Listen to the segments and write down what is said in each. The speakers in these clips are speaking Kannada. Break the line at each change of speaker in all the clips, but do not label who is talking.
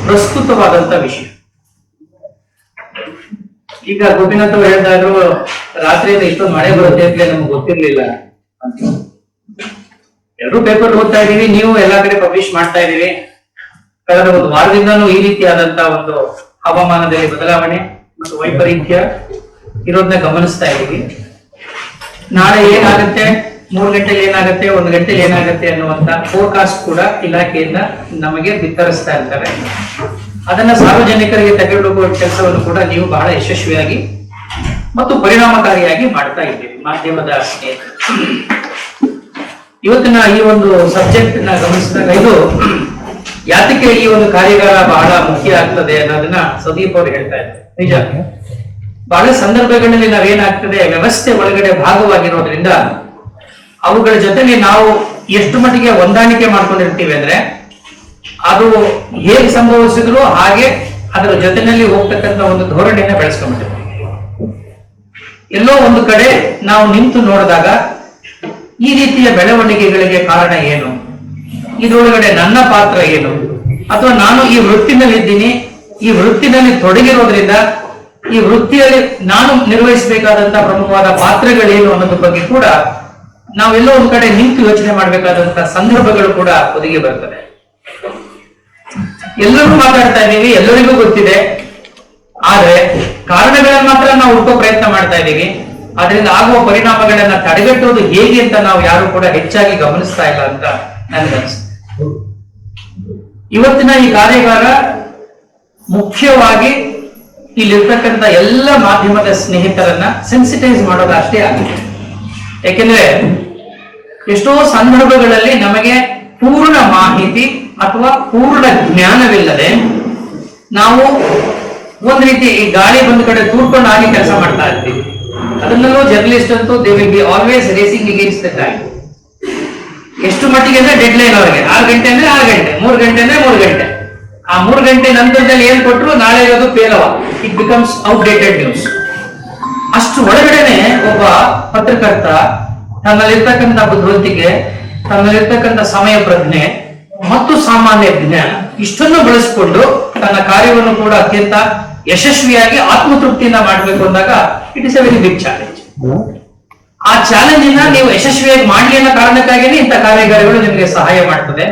ಪ್ರಸ್ತುತವಾದಂತ ವಿಷಯ. ಈಗ ಗೋಪಿನಾಥ್ ಅವರು ಹೇಳಿದಾದ್ರು ರಾತ್ರಿಯಿಂದ ಇಷ್ಟೊಂದು ಮಳೆ ಬರುತ್ತೆ ಅಂತ ನಮ್ಗೆ ಗೊತ್ತಿರ್ಲಿಲ್ಲ ಅಂತ. ಎಲ್ಲರೂ ಪೇಪರ್ ಓದ್ತಾ ಇದೀವಿ, ನೀವು ಎಲ್ಲಾ ಕಡೆ ಪಬ್ಲಿಷ್ ಮಾಡ್ತಾ ಇದೀವಿ. ಕಳೆದ ಒಂದು ವಾರದಿಂದಾನು ಈ ರೀತಿಯಾದಂತಹ ಒಂದು ಹವಾಮಾನದಲ್ಲಿ ಬದಲಾವಣೆ ಮತ್ತು ವೈಪರೀತ್ಯ ಇರೋದನ್ನ ಗಮನಿಸ್ತಾ ಇದೀವಿ. ನಾಳೆ ಏನಾಗುತ್ತೆ, 3 ಗಂಟೆಲಿ ಏನಾಗುತ್ತೆ, 1 ಗಂಟೆಲಿ ಏನಾಗುತ್ತೆ ಅನ್ನುವಂತ ಫೋರ್ಕಾಸ್ಟ್ ಕೂಡ ಇಲಾಖೆಯಿಂದ ನಮಗೆ ಬಿತ್ತರಿಸ್ತಾ ಇರ್ತಾರೆ. ಅದನ್ನ ಸಾರ್ವಜನಿಕರಿಗೆ ತೆಗೆದುಕೊಳ್ಳುವ ಕೆಲಸವನ್ನು ಕೂಡ ನೀವು ಬಹಳ ಯಶಸ್ವಿಯಾಗಿ ಮತ್ತು ಪರಿಣಾಮಕಾರಿಯಾಗಿ ಮಾಡ್ತಾ ಇದ್ದೀವಿ ಮಾಧ್ಯಮದ ಸ್ನೇಹಿತರು. ಇವತ್ತಿನ ಈ ಒಂದು ಸಬ್ಜೆಕ್ಟ್ ನ ಗಮನಿಸಿದಾಗ ಇದು ಯಾತಕ್ಕೆ ಈ ಒಂದು ಕಾರ್ಯಾಗಾರ ಬಹಳ ಮುಖ್ಯ ಆಗ್ತದೆ ಅನ್ನೋದನ್ನ ಸುದೀಪ್ ಅವರು ಹೇಳ್ತಾ ಇದ್ದಾರೆ. ನಿಜ, ಬಹಳ ಸಂದರ್ಭಗಳಲ್ಲಿ ನಾವೇನಾಗ್ತದೆ, ವ್ಯವಸ್ಥೆ ಒಳಗಡೆ ಭಾಗವಾಗಿರೋದ್ರಿಂದ ಅವುಗಳ ಜೊತೆಗೆ ನಾವು ಎಷ್ಟು ಮಟ್ಟಿಗೆ ಹೊಂದಾಣಿಕೆ ಮಾಡ್ಕೊಂಡಿರ್ತೀವಿ ಅಂದ್ರೆ ಅದು ಹೇಗೆ ಸಂಭವಿಸಿದ್ರು ಹಾಗೆ ಅದರ ಜೊತೆಯಲ್ಲಿ ಹೋಗ್ತಕ್ಕಂಥ ಒಂದು ಧೋರಣೆಯನ್ನ ಬೆಳೆಸ್ಕೊಂಡ್ಬಿಟ್ಟಿರ್ತೀವಿ. ಎಲ್ಲೋ ಒಂದು ಕಡೆ ನಾವು ನಿಂತು ನೋಡಿದಾಗ ಈ ರೀತಿಯ ಬೆಳವಣಿಗೆಗಳಿಗೆ ಕಾರಣ ಏನು, ಇದರೊಳಗಡೆ ನನ್ನ ಪಾತ್ರ ಏನು, ಅಥವಾ ನಾನು ಈ ವೃತ್ತಿನಲ್ಲಿ ಇದ್ದೀನಿ, ಈ ವೃತ್ತಿನಲ್ಲಿ ತೊಡಗಿರೋದ್ರಿಂದ ಈ ವೃತ್ತಿಯಲ್ಲಿ ನಾನು ನಿರ್ವಹಿಸಬೇಕಾದಂತಹ ಪ್ರಮುಖವಾದ ಪಾತ್ರಗಳೇನು ಅನ್ನೋದ್ರ ಬಗ್ಗೆ ಕೂಡ ನಾವೆಲ್ಲೋ ಒಂದು ಕಡೆ ನಿಂತು ಯೋಚನೆ ಮಾಡಬೇಕಾದಂತಹ ಸಂದರ್ಭಗಳು ಕೂಡ ಒದಗಿ ಬರ್ತದೆ. ಎಲ್ಲರೂ ಮಾತಾಡ್ತಾ ಇದ್ದೀವಿ, ಎಲ್ಲರಿಗೂ ಗೊತ್ತಿದೆ, ಆದ್ರೆ ಕಾರಣಗಳನ್ನ ಮಾತ್ರ ನಾವು ಹುಡುಕೋ ಪ್ರಯತ್ನ ಮಾಡ್ತಾ ಇದ್ದೀವಿ. ಅದರಿಂದ ಆಗುವ ಪರಿಣಾಮಗಳನ್ನ ತಡೆಗಟ್ಟುವುದು ಹೇಗೆ ಅಂತ ನಾವು ಯಾರು ಕೂಡ ಹೆಚ್ಚಾಗಿ ಗಮನಿಸ್ತಾ ಇಲ್ಲ ಅಂತ ನನಗನ್ಸುತ್ತೆ. ಇವತ್ತಿನ ಈ ಕಾರ್ಯಾಗಾರ ಮುಖ್ಯವಾಗಿ ಇಲ್ಲಿರ್ತಕ್ಕಂಥ ಎಲ್ಲ ಮಾಧ್ಯಮದ ಸ್ನೇಹಿತರನ್ನ ಸೆನ್ಸಿಟೈಸ್ ಮಾಡೋದು ಅಷ್ಟೇ ಆಗಿದೆ. ಯಾಕೆಂದ್ರೆ ಎಷ್ಟೋ ಸಂದರ್ಭಗಳಲ್ಲಿ ನಮಗೆ ಪೂರ್ಣ ಮಾಹಿತಿ ಅಥವಾ ಪೂರ್ಣ ಜ್ಞಾನವಿಲ್ಲದೆ ನಾವು ಒಂದ್ ರೀತಿ ಈ ಗಾಳಿ ಬಂದ ಕಡೆ ತೂರ್ಕೊಂಡು ಆಗಿ ಕೆಲಸ ಮಾಡ್ತಾ ಇರ್ತೀವಿ. ಅದನ್ನಲ್ಲೂ ಜರ್ನಲಿಸ್ಟ್ ಅಂತೂ they will be always racing against the time. ಎಷ್ಟು ಮಟ್ಟಿಗೆ ಅಂದ್ರೆ ಡೆಡ್ ಲೈನ್ ಅವರಿಗೆ 6 ಗಂಟೆ ಅಂದ್ರೆ 6 ಗಂಟೆ, 3 ಗಂಟೆ ಅಂದ್ರೆ 3 ಗಂಟೆ. ಆ 3 ಗಂಟೆ ನಂತರದಲ್ಲಿ ಏನ್ ಕೊಟ್ಟರು ನಾಳೆ ಇರೋದು ಪೇಲವ, ಇಟ್ ಬಿಕಮ್ಸ್ ಔಟ್ಡೇಟೆಡ್ ನ್ಯೂಸ್. ಅಷ್ಟು ಒಳಗಡೆನೆ ಒಬ್ಬ ಪತ್ರಕರ್ತ ತನ್ನಲ್ಲಿರ್ತಕ್ಕಂಥ ಬುದ್ಧಿವಂತಿಕೆ, ತನ್ನಲ್ಲಿರ್ತಕ್ಕಂಥ ಸಮಯ ಪ್ರಜ್ಞೆ ಮತ್ತು ಸಾಮಾನ್ಯ ಜ್ಞಾನ ಇಷ್ಟನ್ನು ಬಳಸಿಕೊಂಡು ತನ್ನ ಕಾರ್ಯವನ್ನು ಕೂಡ ಅತ್ಯಂತ ಯಶಸ್ವಿಯಾಗಿ ಆತ್ಮತೃಪ್ತಿಯಿಂದ ಮಾಡಬೇಕು ಅಂದಾಗ it is a very big challenge. ಆ ಚಾಲೆಂಜ್ ಅನ್ನ ನೀವು ಯಶಸ್ವಿಯಾಗಿ ಮಾಡಲಿ ಅನ್ನೋ ಕಾರಣಕ್ಕಾಗಿಯೇ ಇಂಥ ಕಾರ್ಯಾಗಾರಗಳು ನಿಮಗೆ ಸಹಾಯ ಮಾಡ್ತದೆ.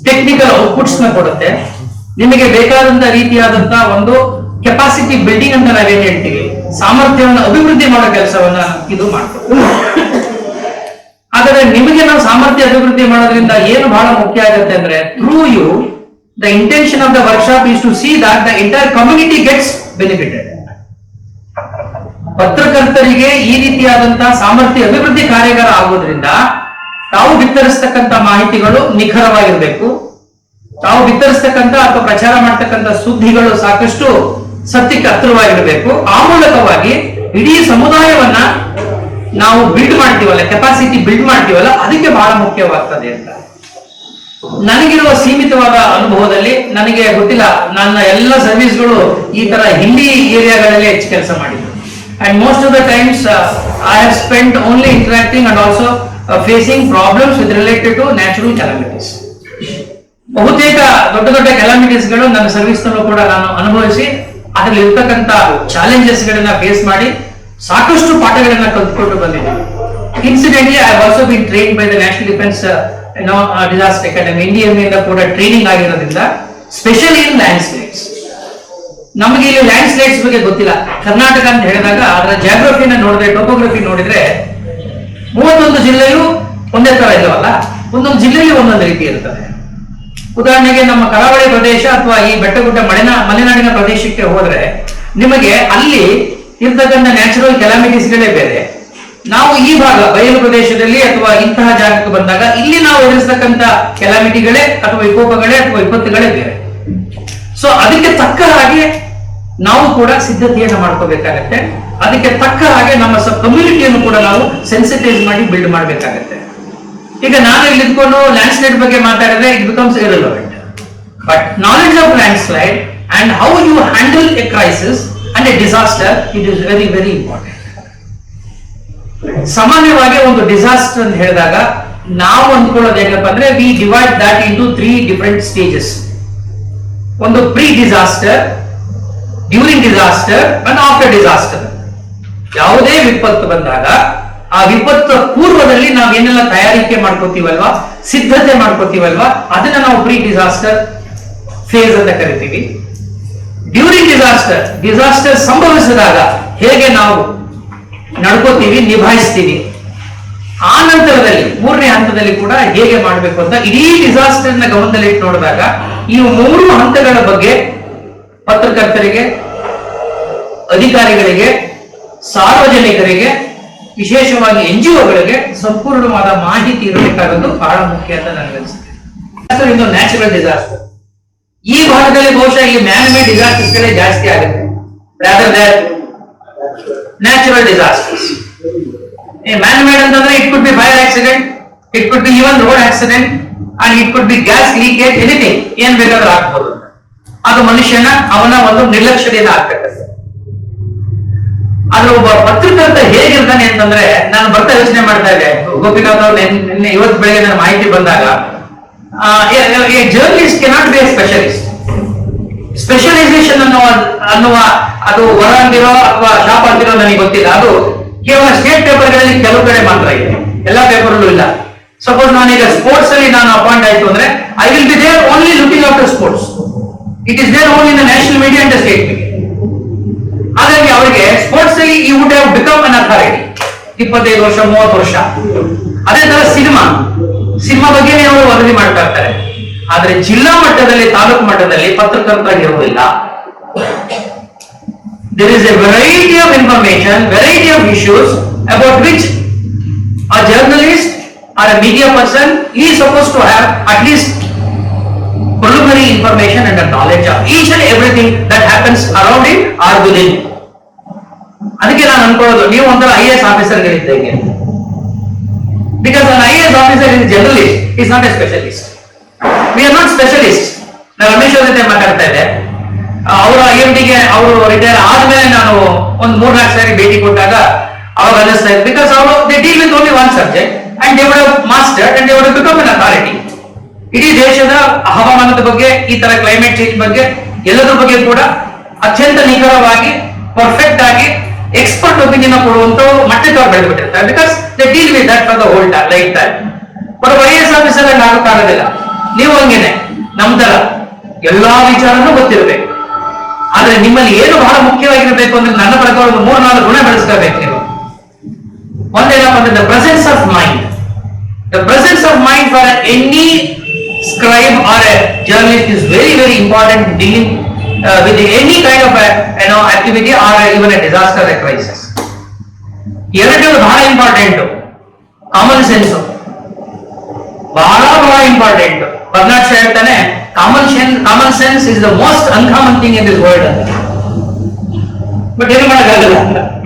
ಟೆಕ್ನಿಕಲ್ ಔಟ್ಪುಟ್ಸ್ ನ ಕೊಡುತ್ತೆ, ನಿಮಗೆ ಬೇಕಾದಂತ ರೀತಿಯಾದಂತಹ ಒಂದು ಕೆಪಾಸಿಟಿ ಬಿಲ್ಡಿಂಗ್ ಅಂತ ನಾವೇನ್ ಹೇಳ್ತೀವಿ, ಸಾಮರ್ಥ್ಯವನ್ನು ಅಭಿವೃದ್ಧಿ ಮಾಡೋ ಕೆಲಸವನ್ನ ಇದು ಮಾಡ್ತದೆ. ಆದರೆ ನಿಮಗೆ ನಾವು ಸಾಮರ್ಥ್ಯ ಅಭಿವೃದ್ಧಿ ಮಾಡೋದ್ರಿಂದ ಏನು ಬಹಳ ಮುಖ್ಯ ಆಗುತ್ತೆ ಅಂದ್ರೆ through you the intention of the workshop is to see that the entire community gets benefited. ಪತ್ರಕರ್ತರಿಗೆ ಈ ರೀತಿಯಾದಂತಹ ಸಾಮರ್ಥ್ಯ ಅಭಿವೃದ್ಧಿ ಕಾರ್ಯಾಗಾರ ಆಗೋದ್ರಿಂದ ತಾವು ಬಿತ್ತರಿಸ್ತಕ್ಕಂಥ ಮಾಹಿತಿಗಳು ನಿಖರವಾಗಿರ್ಬೇಕು, ತಾವು ಬಿತ್ತರಿಸ್ತಕ್ಕಂಥ ಅಥವಾ ಪ್ರಚಾರ ಮಾಡ್ತಕ್ಕಂಥ ಸುದ್ದಿಗಳು ಸಾಕಷ್ಟು ಸತ್ಯಕ್ಕೆ ಹತ್ತಿರವಾಗಿರ್ಬೇಕು. ಆ ಮೂಲಕವಾಗಿ ಇಡೀ ಸಮುದಾಯವನ್ನ ನಾವು ಬಿಲ್ಡ್ ಮಾಡ್ತೀವಲ್ಲ, ಕೆಪಾಸಿಟಿ ಬಿಲ್ಡ್ ಮಾಡ್ತೀವಲ್ಲ, ಅದಕ್ಕೆ ಬಹಳ ಮುಖ್ಯವಾಗ್ತದೆ ಅಂತ ನನಗಿರುವ ಸೀಮಿತವಾದ ಅನುಭವದಲ್ಲಿ ನನಗೆ ಗೊತ್ತಿಲ್ಲ. ನನ್ನ ಎಲ್ಲ ಸರ್ವಿಸ್ಗಳು ಈ ತರ ಹಿಂದಿ ಏರಿಯಾಗಳಲ್ಲಿ ಹೆಚ್ಚು ಕೆಲಸ ಮಾಡಿದ್ರು. And most of the times I have spent only interacting and also facing problems with related to natural calamities. ಬಹುತೇಕ ದೊಡ್ಡ ದೊಡ್ಡ ಕ್ಯಾಲಮಿಟೀಸ್ಗಳು ನನ್ನ ಸರ್ವಿಸ್ ನಲ್ಲೂ ಕೂಡ ನಾನು ಅನುಭವಿಸಿ ಅದರಲ್ಲಿ ಇರ್ತಕ್ಕಂಥ ಚಾಲೆಂಜಸ್ ಗಳನ್ನ ಫೇಸ್ ಮಾಡಿ ಸಾಕಷ್ಟು ಪಾಠಗಳನ್ನ ಕಲ್ತ್ಕೊಂಡು ಬಂದಿದ್ದೀನಿ. Incidentally I have also bean trained by the national defence disaster academy, India ಕೂಡ ಟ್ರೈನಿಂಗ್ ಆಗಿರೋದ್ರಿಂದ ಸ್ಪೆಷಲಿ ಇನ್ ಲ್ಯಾಂಡ್ ಸ್ಲೈಡ್ಸ್. ನಮಗೆ ಇಲ್ಲಿ ಲ್ಯಾಂಡ್ ಸ್ಲೈಡ್ಸ್ ಬಗ್ಗೆ ಗೊತ್ತಿಲ್ಲ. ಕರ್ನಾಟಕ ಅಂತ ಹೇಳಿದಾಗ ಅದರ ಜಾಗ್ರಫಿನ ನೋಡಿದ್ರೆ, ಟೋಪೋಗ್ರಫಿ ನೋಡಿದ್ರೆ 31 ಜಿಲ್ಲೆಯೂ ಒಂದೇ ತರ ಇಲ್ಲವಲ್ಲ, ಒಂದೊಂದು ಜಿಲ್ಲೆಯಲ್ಲಿ ಒಂದೊಂದು ರೀತಿ ಇರ್ತದೆ. ಉದಾಹರಣೆಗೆ ನಮ್ಮ ಕರಾವಳಿ ಪ್ರದೇಶ ಅಥವಾ ಈ ಬೆಟ್ಟಗುಡ್ಡ ಮಲೆನಾಡಿನ ಪ್ರದೇಶಕ್ಕೆ ಹೋದ್ರೆ ನಿಮಗೆ ಅಲ್ಲಿ ಇರ್ತಕ್ಕಂಥ ನ್ಯಾಚುರಲ್ ಕೆಲಾಮಿಟೀಸ್ಗಳೇ ಬೇರೆ. ನಾವು ಈ ಭಾಗ ಬಯಲು ಪ್ರದೇಶದಲ್ಲಿ ಅಥವಾ ಇಂತಹ ಜಾಗಕ್ಕೆ ಬಂದಾಗ ಇಲ್ಲಿ ನಾವು ಎದುರಿಸತಕ್ಕಂಥ ಕೆಲಾಮಿಟಿಗಳೇ ಅಥವಾ ವಿಕೋಪಗಳೇ ಅಥವಾ ವಿಪತ್ತುಗಳೇ ಬೇರೆ. ಸೊ ಅದಕ್ಕೆ ತಕ್ಕ ಹಾಗೆ ನಾವು ಕೂಡ ಸಿದ್ಧತೆಯನ್ನು ಮಾಡ್ಕೋಬೇಕಾಗತ್ತೆ. ಅದಕ್ಕೆ ತಕ್ಕ ಹಾಗೆ ನಮ್ಮ ಕಮ್ಯುನಿಟಿಯನ್ನು ಕೂಡ ನಾವು ಸೆನ್ಸಿಟೈಸ್ ಮಾಡಿ ಬಿಲ್ಡ್ ಮಾಡಬೇಕಾಗತ್ತೆ. ಈಗ ನಾನು ಇಲ್ಲಿ ಇದ್ಕೊಂಡು ಲ್ಯಾಂಡ್ ಸ್ಲೈಡ್ ಬಗ್ಗೆ ಮಾತಾಡಿದ್ರೆ it becomes irrelevant. But knowledge of landslide and how you handle a crisis and a disaster, it is very very important. ಸಾಮಾನ್ಯವಾಗಿ ಒಂದು ಡಿಸಾಸ್ಟರ್ ಅಂತ ಹೇಳಿದಾಗ ನಾವು ಅಂದ್ಕೊಳ್ಳೋದು ಏನಪ್ಪ ಅಂದ್ರೆ we divide that into 3 different stages. ಒಂದು pre disaster, during disaster and after disaster. ಯಾವುದೇ ವಿಪತ್ತು ಬಂದಾಗ ಆ ವಿಪತ್ತು ಪೂರ್ವದಲ್ಲಿ ನಾವು ಏನೆಲ್ಲ ತಯಾರಿಕೆ ಮಾಡ್ಕೋತೀವಲ್ವಾ, ಸಿದ್ಧತೆ ಮಾಡ್ಕೋತೀವಲ್ವಾ, ಅದನ್ನ ನಾವು ಪ್ರೀ ಡಿಸಾಸ್ಟರ್ ಫೇಸ್ ಅಂತ ಕರಿತೀವಿ. ಡ್ಯೂರಿಂಗ್ ಡಿಸಾಸ್ಟರ್, ಡಿಸಾಸ್ಟರ್ ಸಂಭವಿಸಿದಾಗ ಹೇಗೆ ನಾವು ನಡ್ಕೋತೀವಿ, ನಿಭಾಯಿಸ್ತೀವಿ. ಆ ನಂತರದಲ್ಲಿ 3ನೇ ಹಂತದಲ್ಲಿ ಕೂಡ ಹೇಗೆ ಮಾಡಬೇಕು ಅಂತ ಇಡೀ ಡಿಸಾಸ್ಟರ್ ನ ಗಮನದಲ್ಲಿ ಇಟ್ಟು ನೋಡಿದಾಗ ಈ 3 ಹಂತಗಳ ಬಗ್ಗೆ ಪತ್ರಕರ್ತರಿಗೆ, ಅಧಿಕಾರಿಗಳಿಗೆ, ಸಾರ್ವಜನಿಕರಿಗೆ, ವಿಶೇಷವಾಗಿ NGOಗಳಿಗೆ ಸಂಪೂರ್ಣವಾದ ಮಾಹಿತಿ ಇರಬೇಕಾದದ್ದು ಬಹಳ ಮುಖ್ಯ ಅಂತ ನನಗನ್ಸುತ್ತೆ. ಇದು ನ್ಯಾಚುರಲ್ ಡಿಸಾಸ್ಟರ್. ಈ ಭಾಗದಲ್ಲಿ ಬಹುಶಃ ಈ ಮ್ಯಾನ್ ಮೇಡ್ ಡಿಸಾಸ್ಟರ್ಸ್ ಜಾಸ್ತಿ ಆಗುತ್ತೆ rather than natural disasters. Man made ಅಂತಂದ್ರೆ it could be fire accident, it could be even road accident, and it could be gas leakage, anything, ಏನ್ ಬೇಕಾದ್ರೂ ಆಗ್ಬೋದು. ಅದು ಮನುಷ್ಯನ ಅವನ ಒಂದು ನಿರ್ಲಕ್ಷ್ಯದಿಂದ ಆಗ್ತಕ್ಕಂಥ. ಆದ್ರೆ ಒಬ್ಬ ಪತ್ರಕರ್ತ ಹೇಗಿರ್ತಾನೆ ಅಂತಂದ್ರೆ, ನಾನು ಬರ್ತಾ ಯೋಚನೆ ಮಾಡ್ತಾ ಇದ್ದೆ, ಗೋಪಿನಾಥ್ ಅವ್ರು ನಿನ್ನೆ ಇವತ್ತು ಬೆಳಗ್ಗೆ ನನ್ನ ಮಾಹಿತಿ ಬಂದಾಗ, journalist cannot be A specialist. Specialisation ಅನ್ನುವ ಅದು ಹೊರ ಅಂತಿರೋ ಅಥವಾ ಶಾಪ್ ಅಂತಿರೋ ನನಗೆ ಗೊತ್ತಿಲ್ಲ. ಅದು ಕೇವಲ ಸ್ಟೇಟ್ ಪೇಪರ್ಗಳಲ್ಲಿ ಕೆಲವು ಕಡೆ ಮಾತ್ರ ಇದೆ, ಎಲ್ಲಾ ಪೇಪರ್ಲ್ಲೂ ಇಲ್ಲ. ಸಪೋಸ್ ನಾನೀಗ ಸ್ಪೋರ್ಟ್ಸ್ ಅಲ್ಲಿ ನಾನು ಅಪಾಯಿಂಟ್ ಆಯ್ತು ಅಂದ್ರೆ I will be there only looking after sports. It is there only in the national media and the state media. ಹಾಗಾಗಿ ಅವರಿಗೆ ಸ್ಪೋರ್ಟ್ಸ್ ಅಲ್ಲಿ ಈ would have become an authority 25 ವರ್ಷ 30 ವರ್ಷ. ಅದೇ ತರ ಸಿನಿಮಾ ಬಗ್ಗೆ ಅವರು ವರದಿ ಮಾಡ್ತಾ ಇರ್ತಾರೆ. ಆದ್ರೆ ಜಿಲ್ಲಾ ಮಟ್ಟದಲ್ಲಿ, ತಾಲೂಕು ಮಟ್ಟದಲ್ಲಿ ಪತ್ರಕರ್ತರಾಗಿರುವುದಿಲ್ಲ. There is a variety of information, variety of issues about which a journalist or a media person is supposed to have at least preliminary information and a knowledge of each and everything that happens around it or within it. ಅದಕ್ಕೆ ನಾನು ಅನ್ಕೊಳ್ಳೋದು, ನೀವು ಒಂಥರ IAS ಆಫೀಸರ್ ಗಳಿದ್ದಂಗೆ. Because an IAS officer is a generalist, he is not a specialist. We are not specialists. ನಾನು ರಮೇಶ್ ಅವ್ರ ಜೊತೆ ಮಾತಾಡ್ತಾ ಇದ್ದೆ. ಅವರು IMDಗೆ ಅವರು ರಿಟೈರ್ ಆದ್ಮೇಲೆ ನಾನು ಒಂದು 3-4 ಸಾರಿ ಭೇಟಿ ಕೊಟ್ಟಾಗ ಅವಾಗ ಅನ್ನಿಸ್ತಾ ಇತ್ತು, ಬಿಕಾಸ್ ಅವರು they deal with only one subject and they would have mastered and they would have become an authority. ಇಡೀ ದೇಶದ ಹವಾಮಾನದ ಬಗ್ಗೆ, ಈ ತರ ಕ್ಲೈಮೇಟ್ ಚೇಂಜ್ ಬಗ್ಗೆ, ಎಲ್ಲದ್ರ ಬಗ್ಗೆ ಕೂಡ ಅತ್ಯಂತ ನಿಖರವಾಗಿ, ಪರ್ಫೆಕ್ಟ್ ಆಗಿ ಎಕ್ಸ್ಪರ್ಟ್ ಒಪಿನಿಯನ್ ಕೊಡುವಂತ ಮಟ್ಟಕ್ಕೆ ಅವ್ರು ಬೆಳೆದ್ಬಿಟ್ಟಿರ್ತಾರೆ. Because they deal with that for the whole lifetime. But IAS officer ಆಗಿ ಆಗೋಕ್ಕಾಗೋದಿಲ್ಲ. ನೀವು ಹಂಗೇನೆ ನಮ್ ತರ ಎಲ್ಲಾ ವಿಚಾರನೂ ಗೊತ್ತಿರಬೇಕು. ಆದ್ರೆ ನಿಮ್ಮಲ್ಲಿ ಏನು ಬಹಳ ಮುಖ್ಯವಾಗಿರಬೇಕು ಅಂದ್ರೆ ನನ್ನ ಪ್ರಕಾರ ಒಂದು 3-4 ಗುಣ ಬೆಳೆಸ್ಕೋಬೇಕು ನೀವು. ಒಂದೇನಪ್ಪ ಅಂದ್ರೆ the presence of mind. The presence of mind for any scribe or a journalist is very very important in dealing with any kind of activity or even a disaster or a crisis. ಎರಡು ಬಹಳ ಇಂಪಾರ್ಟೆಂಟ್. ಕಾಮನ್ ಸೆನ್ಸ್ ಬಹಳ ಇಂಪಾರ್ಟೆಂಟ್. ಬರ್ನಾಡ್ ಶಾ ಹೇಳ್ತಾನೆ, common sense is the most uncommon thing in this world ಅಂತ. ಬಟ್ ಏನು ಮಾಡೋಕ್ಕಾಗಲ್ಲ,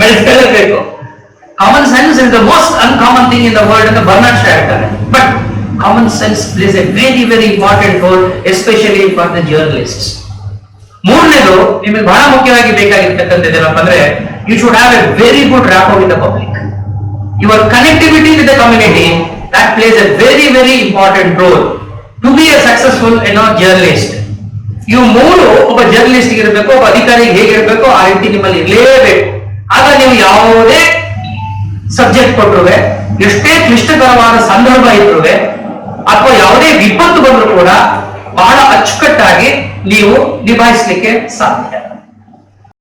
ಬೆಳೆಸಲೇಬೇಕು. Common sense is the most uncommon thing in the world ಅಂತ ಬರ್ನಾಡ್ ಶಾ ಹೇಳ್ತಾನೆ. But common sense plays a very very important role, especially for the journalists. ಮೂರನೇದು ನಿಮಗೆ ಬಹಳ ಮುಖ್ಯವಾಗಿ ಬೇಕಾಗಿರ್ತಕ್ಕಂಥದ್ದು ಏನಪ್ಪ ಅಂದ್ರೆ, you should have a very good rapport with the public. Your connectivity with the community, that plays a very very important role to be a successful journalist. ಇವು ಮೂರು ಒಬ್ಬ ಜರ್ನಲಿಸ್ಟ್ ಇರಬೇಕು, ಒಬ್ಬ ಅಧಿಕಾರಿಗೆ ಹೇಗಿರಬೇಕು ಆ ರೀತಿ ನಿಮ್ಮಲ್ಲಿ ಇರಲೇಬೇಕು. ಆಗ ನೀವು ಯಾವುದೇ ಸಬ್ಜೆಕ್ಟ್ ಕೊಟ್ಟರುವೆ, ಎಷ್ಟೇ ಕ್ಲಿಷ್ಟಕರವಾದ ಸಂದರ್ಭ ಇದ್ರುವೆ, ಅಥವಾ ಯಾವುದೇ ವಿಪತ್ತು ಬಂದರೂ ಕೂಡ ಬಹಳ ಅಚ್ಚುಕಟ್ಟಾಗಿ ನೀವು ನಿಭಾಯಿಸಲಿಕ್ಕೆ ಸಾಧ್ಯ.